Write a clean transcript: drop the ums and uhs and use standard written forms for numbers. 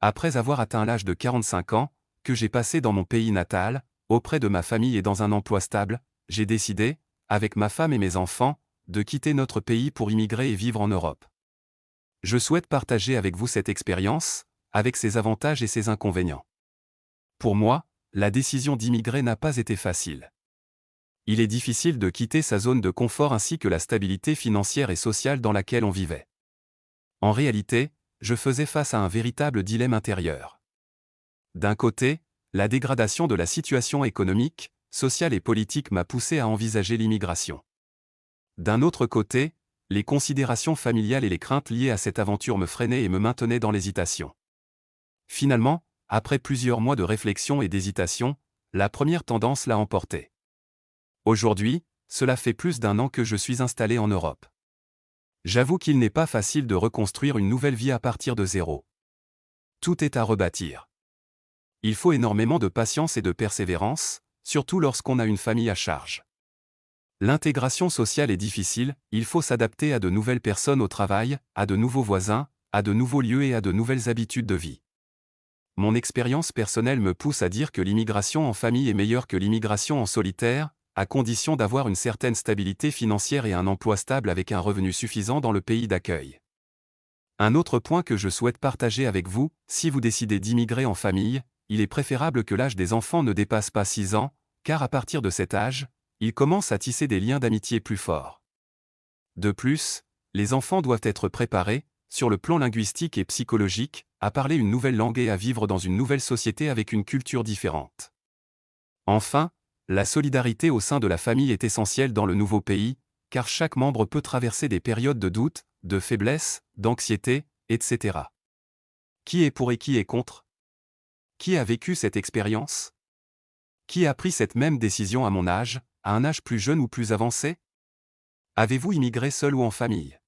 Après avoir atteint l'âge de 45 ans, que j'ai passé dans mon pays natal, auprès de ma famille et dans un emploi stable, j'ai décidé, avec ma femme et mes enfants, de quitter notre pays pour immigrer et vivre en Europe. Je souhaite partager avec vous cette expérience, avec ses avantages et ses inconvénients. Pour moi, la décision d'immigrer n'a pas été facile. Il est difficile de quitter sa zone de confort ainsi que la stabilité financière et sociale dans laquelle on vivait. En réalité, je faisais face à un véritable dilemme intérieur. D'un côté, la dégradation de la situation économique, sociale et politique m'a poussé à envisager l'immigration. D'un autre côté, les considérations familiales et les craintes liées à cette aventure me freinaient et me maintenaient dans l'hésitation. Finalement, après plusieurs mois de réflexion et d'hésitation, la première tendance l'a emporté. Aujourd'hui, cela fait plus d'1 an que je suis installé en Europe. J'avoue qu'il n'est pas facile de reconstruire une nouvelle vie à partir de zéro. Tout est à rebâtir. Il faut énormément de patience et de persévérance, surtout lorsqu'on a une famille à charge. L'intégration sociale est difficile, il faut s'adapter à de nouvelles personnes au travail, à de nouveaux voisins, à de nouveaux lieux et à de nouvelles habitudes de vie. Mon expérience personnelle me pousse à dire que l'immigration en famille est meilleure que l'immigration en solitaire, à condition d'avoir une certaine stabilité financière et un emploi stable avec un revenu suffisant dans le pays d'accueil. Un autre point que je souhaite partager avec vous, si vous décidez d'immigrer en famille, il est préférable que l'âge des enfants ne dépasse pas 6 ans, car à partir de cet âge, ils commencent à tisser des liens d'amitié plus forts. De plus, les enfants doivent être préparés, sur le plan linguistique et psychologique, à parler une nouvelle langue et à vivre dans une nouvelle société avec une culture différente. Enfin, la solidarité au sein de la famille est essentielle dans le nouveau pays, car chaque membre peut traverser des périodes de doute, de faiblesse, d'anxiété, etc. Qui est pour et qui est contre? Qui a vécu cette expérience? Qui a pris cette même décision à mon âge, à un âge plus jeune ou plus avancé? Avez-vous immigré seul ou en famille?